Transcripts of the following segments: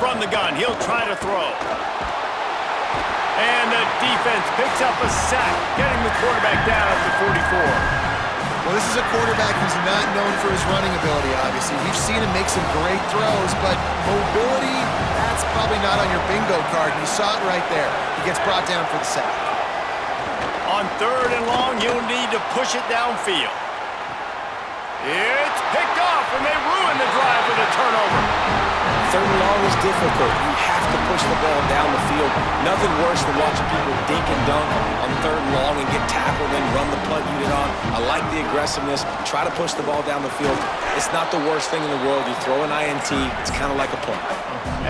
From the gun, he'll try to throw. And the defense picks up a sack, getting the quarterback down at the 44. Well, this is a quarterback who's not known for his running ability, obviously. We've seen him make some great throws, but mobility, that's probably not on your bingo card. You saw it right there. He gets brought down for the sack. On 3rd and long, he'll need to push it downfield. It's picked off, and they ruin the drive with a turnover. 3rd and long is difficult. You have to push the ball down the field. Nothing worse than watching people dink and dunk on 3rd and long and get tackled and run the punt unit on. I like the aggressiveness. Try to push the ball down the field. It's not the worst thing in the world. You throw an INT, it's kind of like a punt.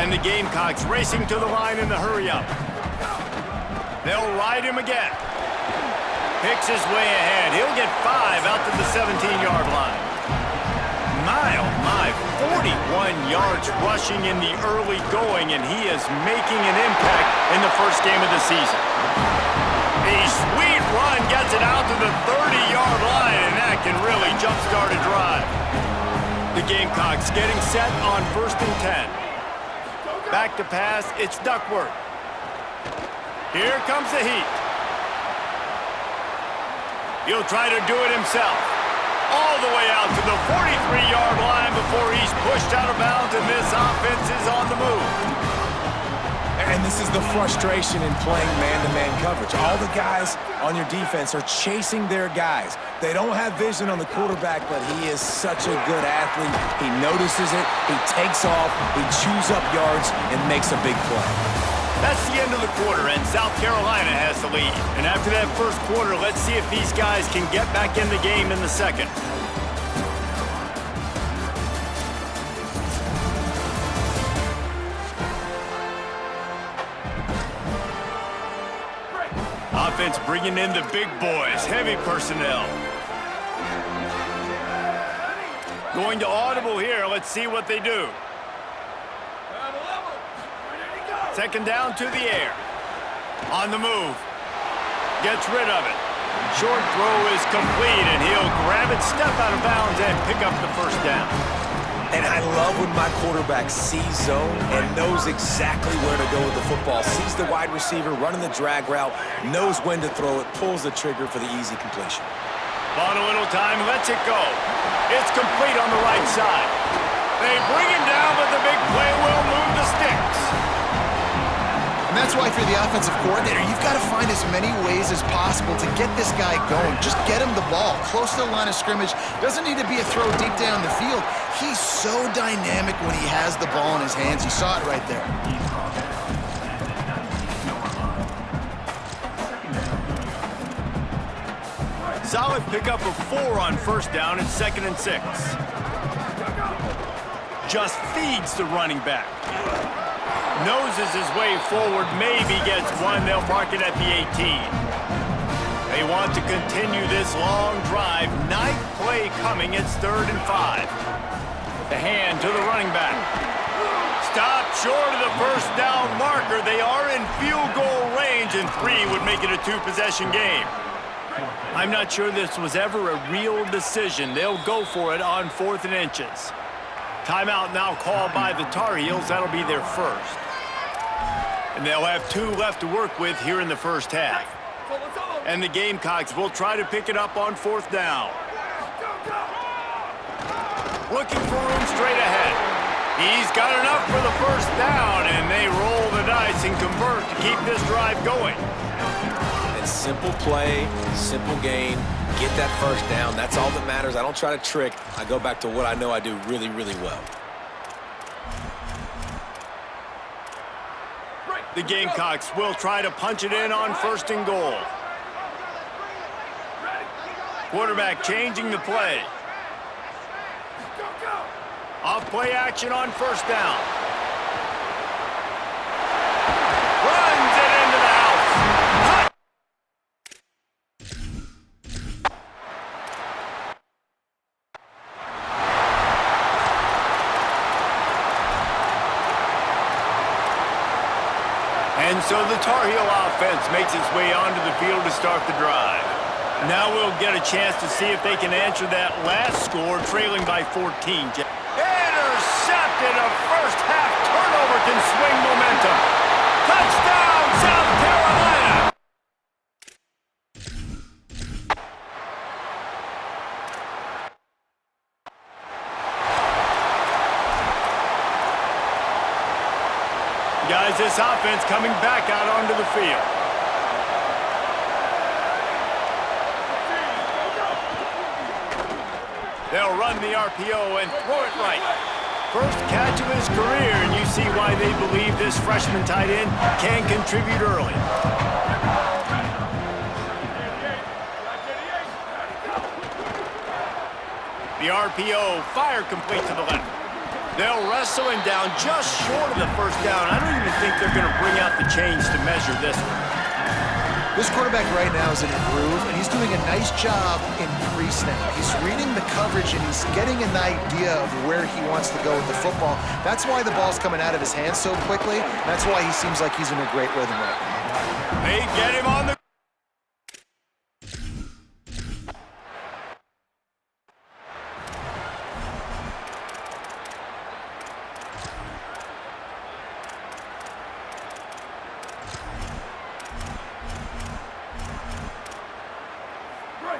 And the Gamecocks racing to the line in the hurry-up. They'll ride him again. Picks his way ahead. He'll get 5 out to the 17-yard line. My, oh my, 41 yards rushing in the early going, and he is making an impact in the first game of the season. A sweet run gets it out to the 30-yard line, and that can really jumpstart a drive. The Gamecocks getting set on 1st and 10. Back to pass, it's Duckworth. Here comes the heat. He'll try to do it himself. All the way out to the 43-yard line before he's pushed out of bounds, and this offense is on the move. And this is the frustration in playing man-to-man coverage. All the guys on your defense are chasing their guys. They don't have vision on the quarterback, but he is such a good athlete. He notices it, he takes off, he chews up yards, and makes a big play. That's the end of the quarter, and South Carolina has the lead. And after that first quarter, let's see if these guys can get back in the game in the second. Offense bringing in the big boys, heavy personnel. Going to audible here. Let's see what they do. 2nd down to the air. On the move. Gets rid of it. Short throw is complete, and he'll grab it, step out of bounds, and pick up the 1st down. And I love when my quarterback sees zone and knows exactly where to go with the football. Sees the wide receiver running the drag route, knows when to throw it, pulls the trigger for the easy completion. On a little time, lets it go. It's complete on the right side. They bring him down, but the big play will move the sticks. And that's why, if you're the offensive coordinator, you've got to find as many ways as possible to get this guy going. Just get him the ball close to the line of scrimmage. Doesn't need to be a throw deep down the field. He's so dynamic when he has the ball in his hands. You saw it right there. Solid pickup of 4 on 1st down and 2nd and 6. Just feeds the running back. Noses his way forward, maybe gets 1. They'll mark it at the 18. They want to continue this long drive. 9th play coming. It's 3rd and 5. The hand to the running back. Stopped short of the 1st down marker. They are in field goal range, and 3 would make it a 2-possession game. I'm not sure this was ever a real decision. They'll go for it on 4th and inches. Timeout now called by the Tar Heels. That'll be their 1st. And they'll have 2 left to work with here in the 1st half. And the Gamecocks will try to pick it up on 4th down. Looking for room straight ahead. He's got enough for the 1st down, and they roll the dice and convert to keep this drive going. And simple play, simple gain, get that 1st down. That's all that matters. I don't try to trick. I go back to what I know I do really, really well. The Gamecocks will try to punch it in on 1st and goal. Quarterback changing the play. Off play action on 1st down. Runs it into the house. And so the Tar Heel offense makes its way onto the field to start the drive. Now we'll get a chance to see if they can answer that last score, trailing by 14. Intercepted, a first half turnover can Guys, this offense coming back out onto the field. They'll run the RPO and throw it right. First catch of his career, and you see why they believe this freshman tight end can contribute early. The RPO, fire complete to the left. They'll wrestle him down just short of the first down. I don't even think they're going to bring out the chains to measure this one. This quarterback right now is in a groove, and he's doing a nice job in pre-snap. He's reading the coverage, and he's getting an idea of where he wants to go with the football. That's why the ball's coming out of his hands so quickly. That's why he seems like he's in a great rhythm right now. They get him on the...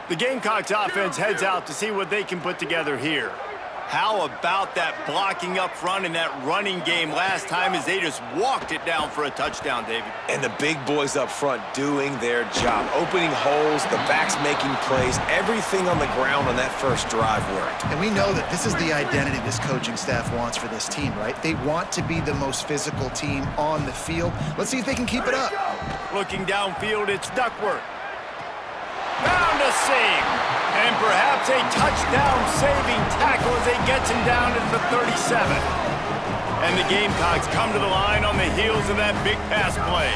The Gamecocks offense heads out to see what they can put together here. How about that blocking up front and that running game last time as they just walked it down for a touchdown, David? And the big boys up front doing their job. Opening holes, the backs making plays. Everything on the ground on that first drive worked. And we know that this is the identity this coaching staff wants for this team, right? They want to be the most physical team on the field. Let's see if they can keep it up. Looking downfield, it's Duckworth. Found a seam, and perhaps a touchdown-saving tackle as he gets him down to the 37. And the Gamecocks come to the line on the heels of that big pass play.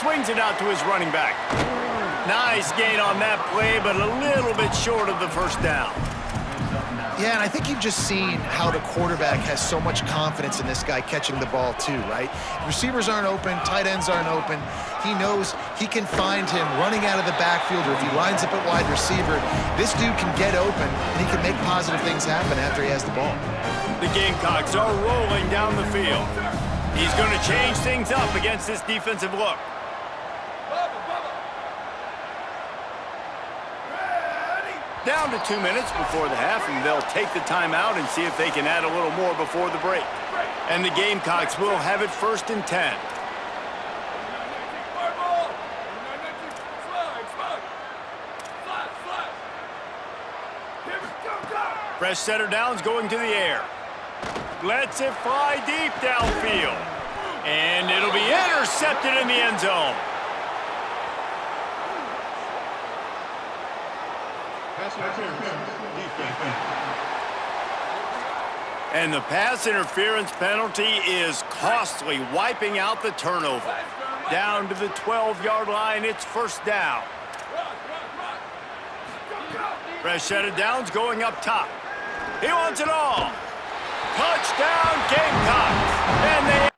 Swings it out to his running back. Nice gain on that play, but a little bit short of the first down. Yeah, and I think you've just seen how the quarterback has so much confidence in this guy catching the ball too, right? Receivers aren't open, tight ends aren't open. He knows he can find him running out of the backfield, or if he lines up at wide receiver, this dude can get open, and he can make positive things happen after he has the ball. The Gamecocks are rolling down the field. He's going to change things up against this defensive look. Down to 2 minutes before the half, and they'll take the timeout and see if they can add a little more before the break. And the Gamecocks will have it 1st and 10. Fresh setter down's going to the air. Lets it fly deep downfield. And it'll be intercepted in the end zone. And the pass interference penalty is costly, wiping out the turnover. Down to the 12-yard line, it's 1st down. Fresh set of downs going up top. He wants it all. Touchdown, Gamecocks. And they...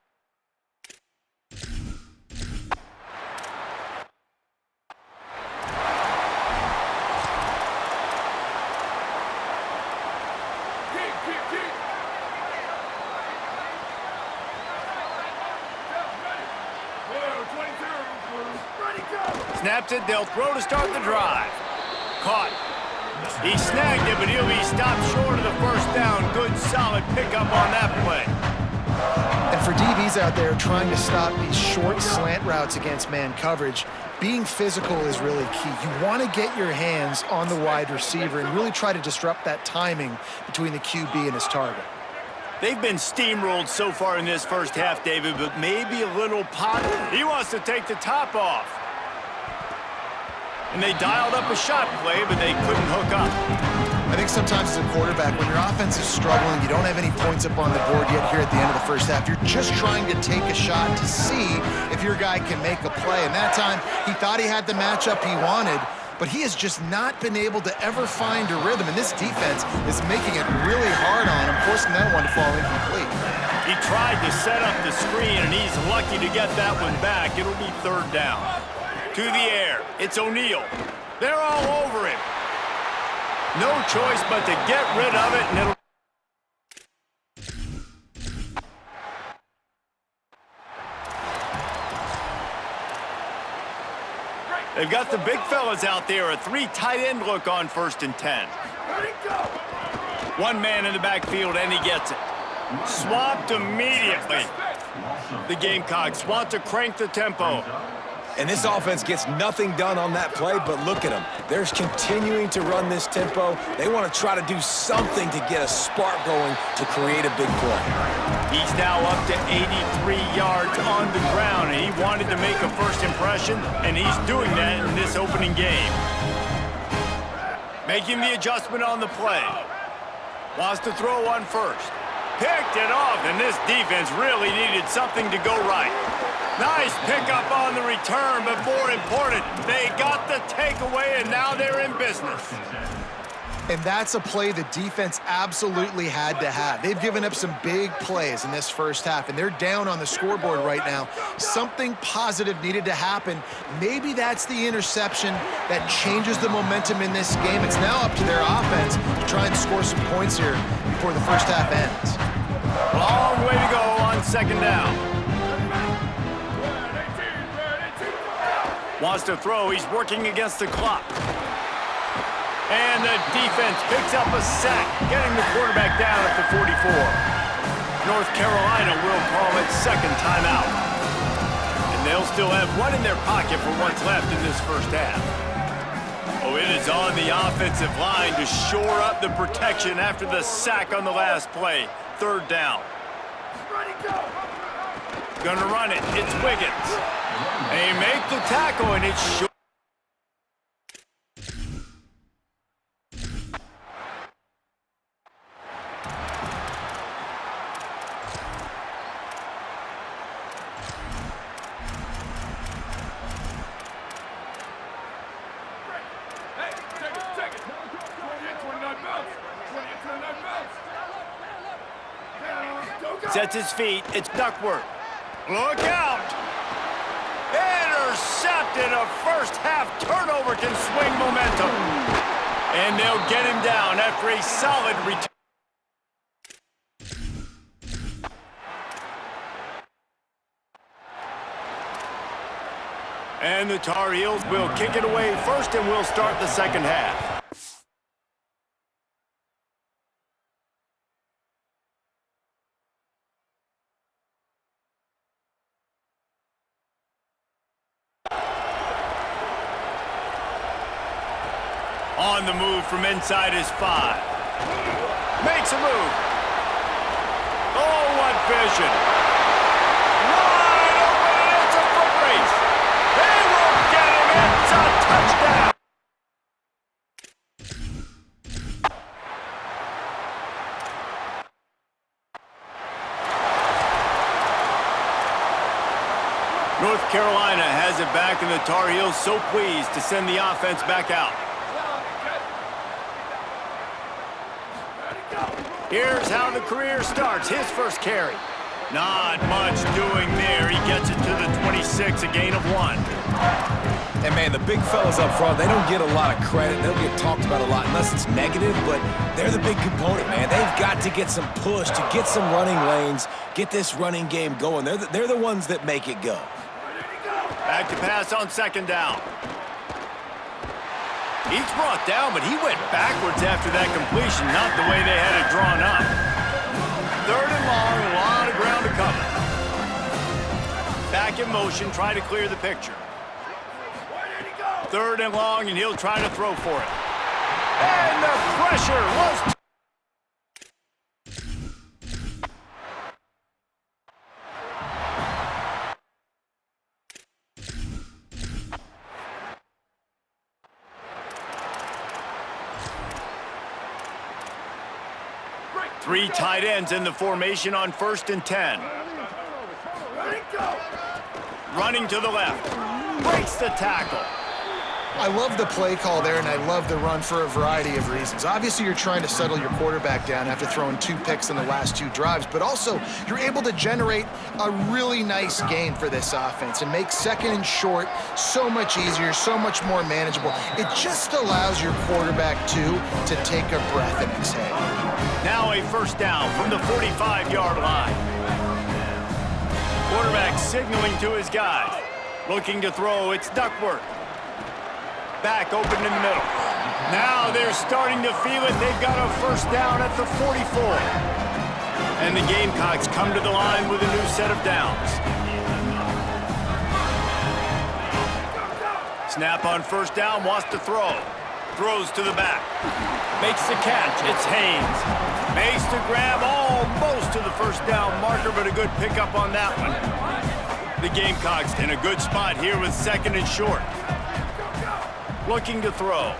Snaps it, they'll throw to start the drive. Caught. He snagged it, but he'll be stopped short of the 1st down. Good, solid pickup on that play. And for DBs out there trying to stop these short slant routes against man coverage, being physical is really key. You want to get your hands on the wide receiver and really try to disrupt that timing between the QB and his target. They've been steamrolled so far in this first half, David, but maybe a little pop. He wants to take the top off. And they dialed up a shot play, but they couldn't hook up. I think sometimes as a quarterback, when your offense is struggling, you don't have any points up on the board yet here at the end of the first half, you're just trying to take a shot to see if your guy can make a play. And that time, he thought he had the matchup he wanted, but he has just not been able to ever find a rhythm. And this defense is making it really hard on him, forcing that one to fall incomplete. He tried to set up the screen, and he's lucky to get that one back. It'll be 3rd down. To the air, it's O'Neal. They're all over him. No choice but to get rid of it, and it'll... They've got the big fellas out there, a 3 tight end look on 1st and 10. One man in the backfield, and he gets it. Swapped immediately. The Gamecocks want to crank the tempo. And this offense gets nothing done on that play, but look at them. They're continuing to run this tempo. They want to try to do something to get a spark going to create a big play. He's now up to 83 yards on the ground, and he wanted to make a first impression, and he's doing that in this opening game. Making the adjustment on the play. Wants to throw one first. Picked it off, and this defense really needed something to go right. Nice pickup on the return, but more important, they got the takeaway, and now they're in business. And that's a play the defense absolutely had to have. They've given up some big plays in this first half, and they're down on the scoreboard right now. Something positive needed to happen. Maybe that's the interception that changes the momentum in this game. It's now up to their offense to try and score some points here before the first half ends. Long way to go on second down. Wants to throw. He's working against the clock. And the defense picks up a sack, getting the quarterback down at the 44. North Carolina will call it second timeout. And they'll still have one in their pocket for what's left in this first half. Oh, it is on the offensive line to shore up the protection after the sack on the last play. Third down. Gonna run it. It's Wiggins. They make the tackle, and it's short. Sets his feet. It's Duckworth. Look out! Intercepted. A first-half turnover can swing momentum. And they'll get him down after a solid return. And the Tar Heels will kick it away first, and we'll start the second half. On the move from inside his 5. Makes a move. Oh, what vision. Wide open, and it's a foot race. They will get him. It's a touchdown. North Carolina has it back, and the Tar Heels so pleased to send the offense back out. Here's how the career starts. His first carry. Not much doing there. He gets it to the 26, a gain of 1. And, man, the big fellas up front, they don't get a lot of credit. They'll get talked about a lot unless it's negative, but they're the big component, man. They've got to get some push, to get some running lanes, get this running game going. They're the ones that make it go. Back to pass on second down. He's brought down, but he went backwards after that completion, not the way they had it drawn up. Third and long, a lot of ground to cover. Back in motion, try to clear the picture. Third and long, and he'll try to throw for it. And the pressure was... 3 tight ends in the formation on 1st and 10. Running to the left. Breaks the tackle. I love the play call there, and I love the run for a variety of reasons. Obviously, you're trying to settle your quarterback down after throwing 2 picks in the last 2 drives, but also you're able to generate a really nice gain for this offense and make second and short so much easier, so much more manageable. It just allows your quarterback, too, to take a breath and exhale. Now a first down from the 45-yard line. Quarterback signaling to his guys. Looking to throw, it's Duckworth. Back open in the middle. Now they're starting to feel it. They've got a first down at the 44. And the Gamecocks come to the line with a new set of downs. Snap on first down, wants to throw. Throws to the back. Makes the catch. It's Haynes. Makes the grab almost to the first down marker, but a good pickup on that one. The Gamecocks in a good spot here with second and short. Looking to throw.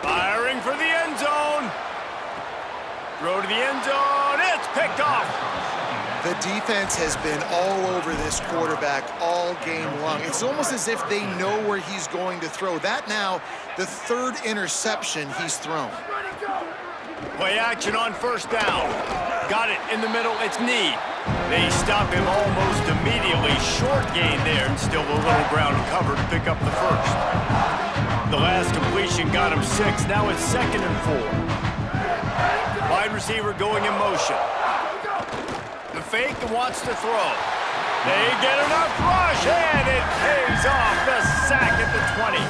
Firing for the end zone. Throw to the end zone. It's picked off. The defense has been all over this quarterback all game long. It's almost as if they know where he's going to throw. That now, the third interception he's thrown. Play action on first down. Got it in the middle. It's Need. They stop him almost immediately. Short gain there, and still a little ground cover to pick up the first. The last completion got him 6. Now it's 2nd and 4. Wide receiver going in motion. The fake wants to throw. They get enough rush, and it pays off. The sack at the 20.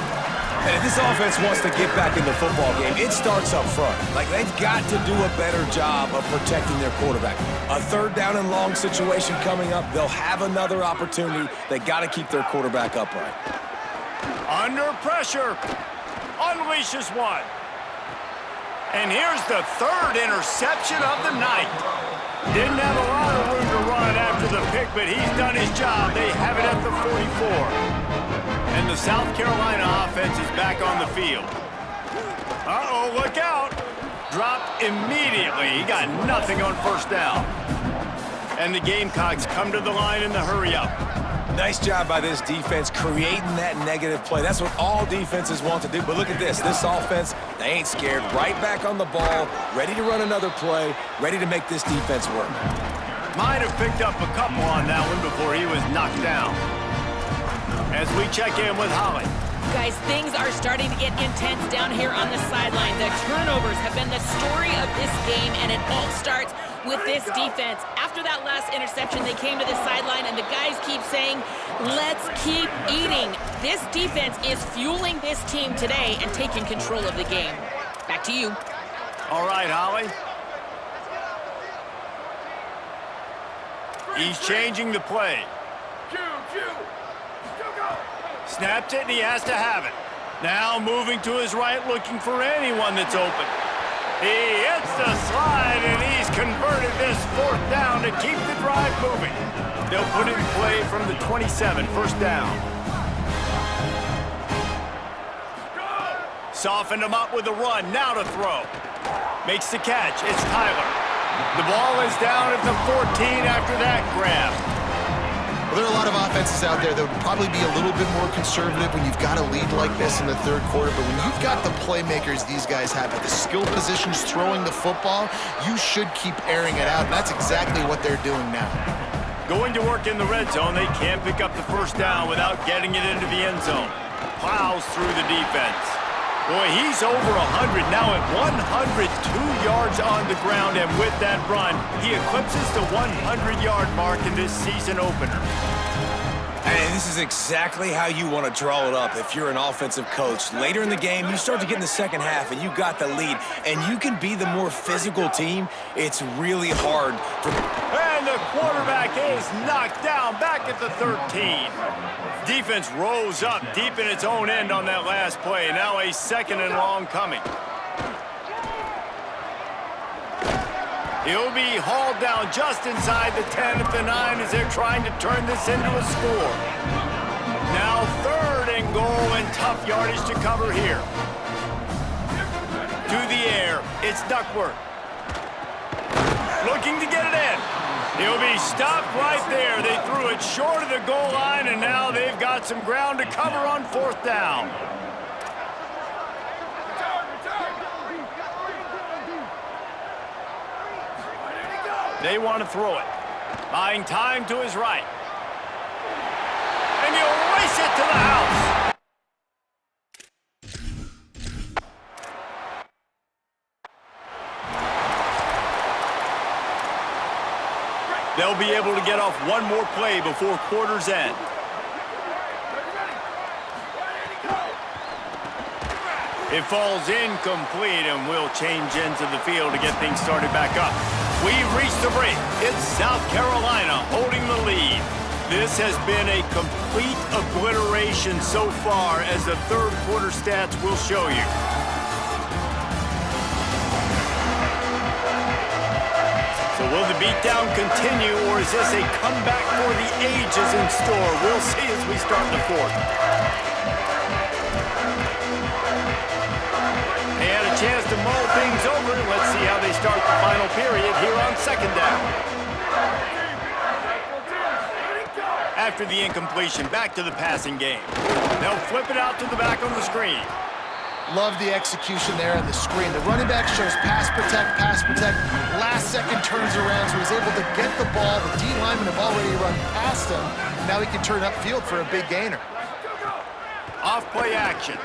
And if this offense wants to get back in the football game, it starts up front. Like, they've got to do a better job of protecting their quarterback. A third down and long situation coming up. They'll have another opportunity. They got to keep their quarterback upright. Under pressure. Unleashes one. And here's the third interception of the night. Didn't have a lot of room to run after the pick, but he's done his job. They have it at the 44. And the South Carolina offense is back on the field. Uh-oh, look out. Dropped immediately. He got nothing on first down. And the Gamecocks come to the line in the hurry-up. Nice job by this defense creating that negative play. That's what all defenses want to do. But look at this. This offense, they ain't scared. Right back on the ball, ready to run another play, ready to make this defense work. Might have picked up a couple on that one before he was knocked down. As we check in with Holly. Guys, things are starting to get intense down here on the sideline. The turnovers have been the story of this game, and it all starts with this defense. After that last interception, they came to the sideline, and the guys keep saying, let's keep eating. This defense is fueling this team today and taking control of the game. Back to you. All right, Holly. He's changing the play. Snapped it, and he has to have it. Now moving to his right, looking for anyone that's open. He hits the slide, and he's converted this 4th down to keep the drive moving. They'll put it in play from the 27, 1st down. Softened him up with a run, now to throw. Makes the catch, it's Tyler. The ball is down at the 14 after that grab. Well, there are a lot of offenses out there that would probably be a little bit more conservative when you've got a lead like this in the 3rd quarter, but when you've got the playmakers these guys have at the skill positions throwing the football, you should keep airing it out, and that's exactly what they're doing now. Going to work in the red zone, they can't pick up the 1st down without getting it into the end zone. Plows through the defense. Boy, he's over 100 now at 102 yards on the ground, and with that run, he eclipses the 100-yard mark in this season opener. And this is exactly how you want to draw it up if you're an offensive coach. Later in the game, you start to get in the second half, and you got the lead, and you can be the more physical team. It's really hard for... And the quarterback is knocked down back at the 13. Defense rose up deep in its own end on that last play. Now a 2nd and long coming. He'll be hauled down just inside the 10 at the 9 as they're trying to turn this into a score. Now 3rd and goal and tough yardage to cover here. To the air, it's Duckworth. Looking to get it in. He'll be stopped right there. They threw it short of the goal line, and now they've got some ground to cover on 4th down. They want to throw it. Buying time to his right. And he'll race it to the house. They'll be able to get off one more play before quarter's end. It falls incomplete, and we'll change ends of the field to get things started back up. We've reached the break. It's South Carolina holding the lead. This has been a complete obliteration so far, as the third quarter stats will show you. So will the beatdown continue, or is this a comeback for the ages in store? We'll see as we start the fourth. They had a chance to mull things over. Let's see how they start the final period here on second down. After the incompletion, back to the passing game. They'll flip it out to the back on the screen. Love the execution there on the screen. The running back shows pass protect, last second turns around, so he's able to get the ball. The D linemen have already run past him. Now he can turn upfield for a big gainer. Off play action.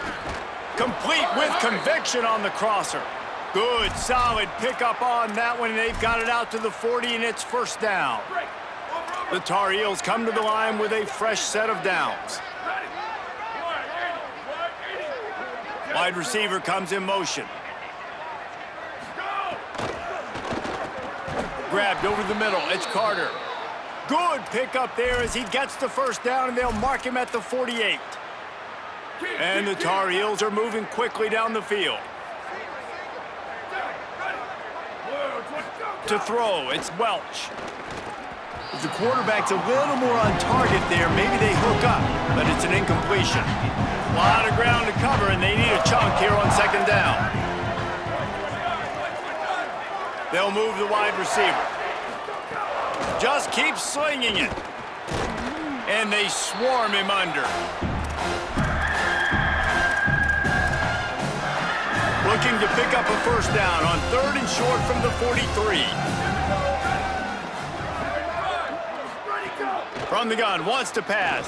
Complete with conviction on the crosser. Good, solid pickup on that one, and they've got it out to the 40, and it's first down. The Tar Heels come to the line with a fresh set of downs. Wide receiver comes in motion. Grabbed over the middle. It's Carter. Good pickup there as he gets the first down, and they'll mark him at the 48. And the Tar Heels are moving quickly down the field. To throw, it's Welch. If the quarterback's a little more on target there, maybe they hook up, but it's an incompletion. A lot of ground to cover, and they need a chunk here on second down. They'll move the wide receiver. Just keep slinging it. And they swarm him under. Looking to pick up a first down on third and short from the 43. From the gun, wants to pass.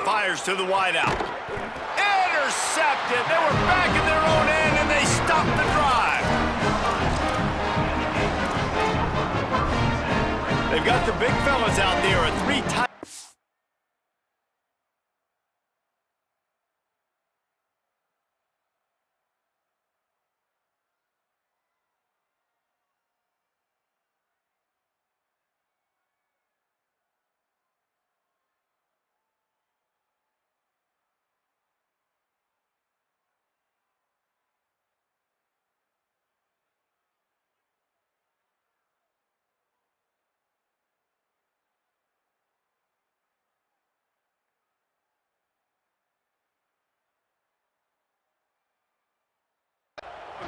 Fires to the wideout. Intercepted. They were back in their own end, and they stopped the drive. They've got the big fellas out there, a three-tight.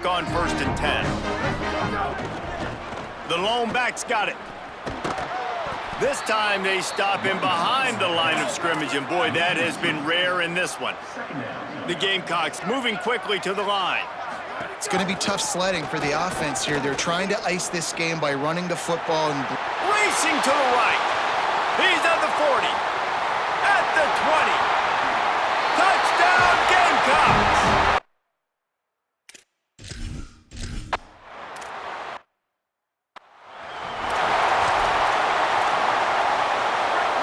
On first and 10. The lone back's got it. This time they stop him behind the line of scrimmage, and boy, that has been rare in this one. The Gamecocks moving quickly to the line. It's going to be tough sledding for the offense here. They're trying to ice this game by running the football and racing to the right. He's at the 40, at the 20. Touchdown, Gamecocks!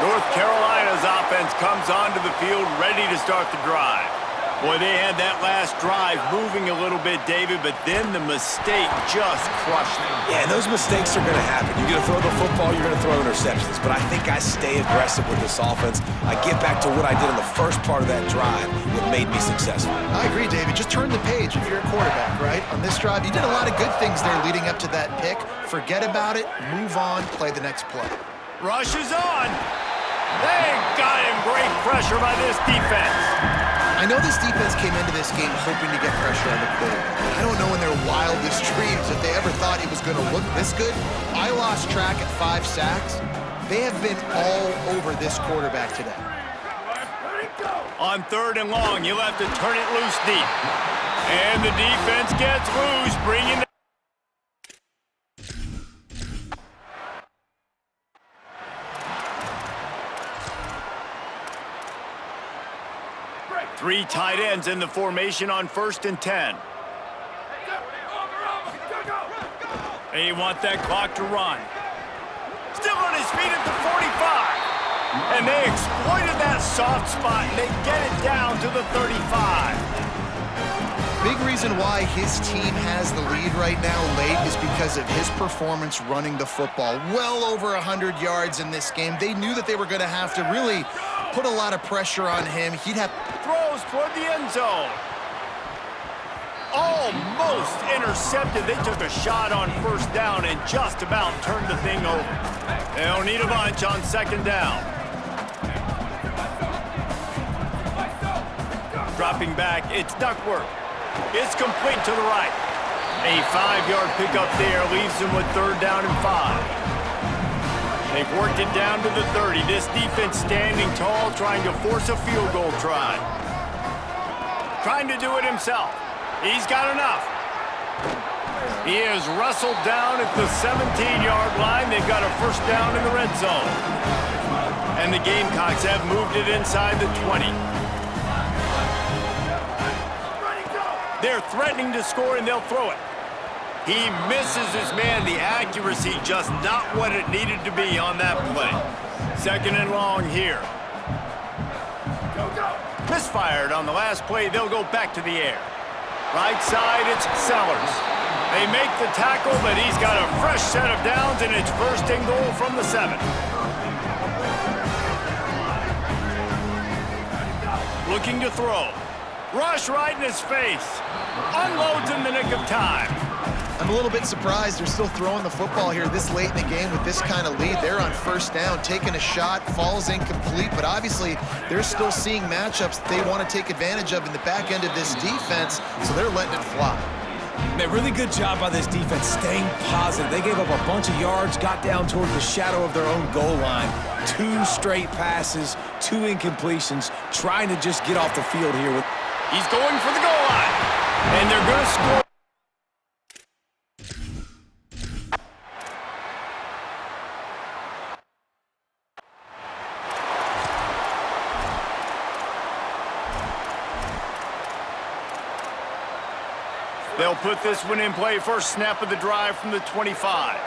North Carolina's offense comes onto the field ready to start the drive. Boy, they had that last drive moving a little bit, David, but then the mistake just crushed them. Yeah, and those mistakes are going to happen. You're going to throw the football, you're going to throw interceptions. But I think I stay aggressive with this offense. I get back to what I did in the first part of that drive that made me successful. I agree, David. Just turn the page if you're a quarterback, right? On this drive, you did a lot of good things there leading up to that pick. Forget about it, move on, play the next play. Rush is on. They got him. Great pressure by this defense. I know this defense came into this game hoping to get pressure on the quarterback. I don't know in their wildest dreams if they ever thought he was going to look this good. I lost track at 5 sacks. They have been all over this quarterback today. On third and long, you'll have to turn it loose deep. And the defense gets loose, bringing the 3 tight ends in the formation on first and 10. They want that clock to run. Still on his feet at the 45. And they exploited that soft spot, and they get it down to the 35. Big reason why his team has the lead right now late is because of his performance running the football. Well over 100 yards in this game. They knew that they were going to have to really put a lot of pressure on him. He'd have Throws toward the end zone. Almost intercepted. They took a shot on first down and just about turned the thing over. They'll need a bunch on second down. Dropping back, it's Duckworth. It's complete to the right. A 5-yard pickup there leaves them with third down and 5. They've worked it down to the 30. This defense standing tall, trying to force a field goal try. Trying to do it himself. He's got enough. He is wrestled down at the 17-yard line. They've got a first down in the red zone. And the Gamecocks have moved it inside the 20. They're threatening to score, and they'll throw it. He misses his man. The accuracy just not what it needed to be on that play. Second and long here. Misfired on the last play. They'll go back to the air. Right side, it's Sellers. They make the tackle, but he's got a fresh set of downs, and it's first and goal from the 7. Looking to throw. Rush right in his face. Unloads in the nick of time. I'm a little bit surprised they're still throwing the football here this late in the game with this kind of lead. They're on first down, taking a shot, falls incomplete, but obviously they're still seeing matchups that they want to take advantage of in the back end of this defense, so they're letting it fly. Man, really good job by this defense staying positive. They gave up a bunch of yards, got down towards the shadow of their own goal line. 2 straight passes, 2 incompletions, trying to just get off the field here. He's going for the goal line, and they're going to score. They'll put this one in play. First snap of the drive from the 25.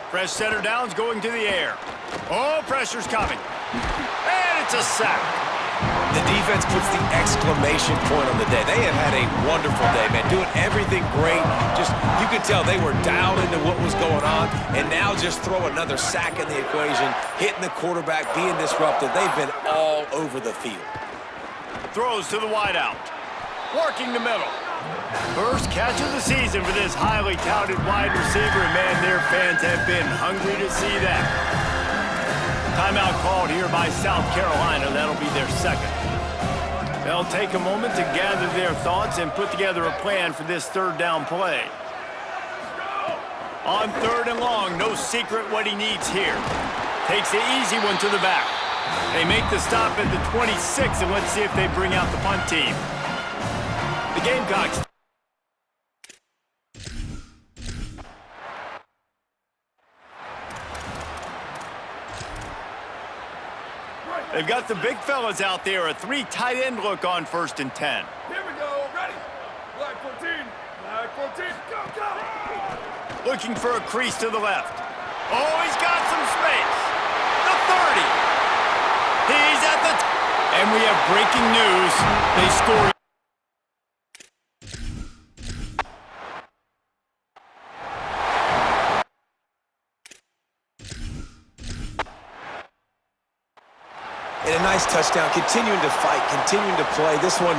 Fresh center downs going to the air. Oh, pressure's coming. And it's a sack. The defense puts the exclamation point on the day. They have had a wonderful day, man. Doing everything great. Just, you could tell they were dialed into what was going on. And now just throw another sack in the equation. Hitting the quarterback, being disruptive. They've been all over the field. Throws to the wideout. Working the middle. First catch of the season for this highly touted wide receiver. And man, their fans have been hungry to see that. Timeout called here by South Carolina. That'll be their second. They'll take a moment to gather their thoughts and put together a plan for this third down play. On third and long, no secret what he needs here. Takes the easy one to the back. They make the stop at the 26, and let's see if they bring out the punt team. The Gamecocks. They've got the big fellas out there. A 3 tight end look on first and 10. Here we go. Ready. Black 14. Black 14. Go, go. Looking for a crease to the left. Oh, he's got some space. The 30. He's at the... And we have breaking news. They score. And a nice touchdown, continuing to fight, continuing to play. This one,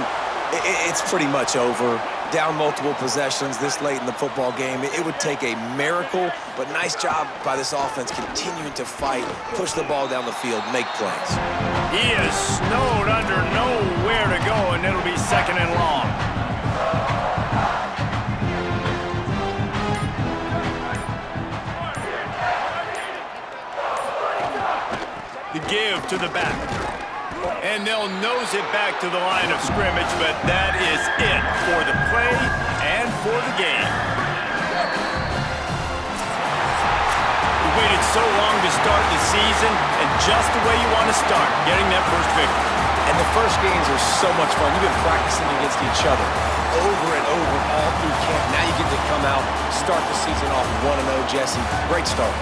it's pretty much over. Down multiple possessions this late in the football game. It would take a miracle, but nice job by this offense continuing to fight, push the ball down the field, make plays. He is snowed under, nowhere to go, and it'll be second and long. The give to the back. And they'll nose it back to the line of scrimmage, but that is it for the play and for the game. We waited so long to start the season, and just the way you want to start, getting that first victory. And the first games are so much fun. You've been practicing against each other over and over all through camp. Now you get to come out, start the season off 1-0, Jesse. Great start.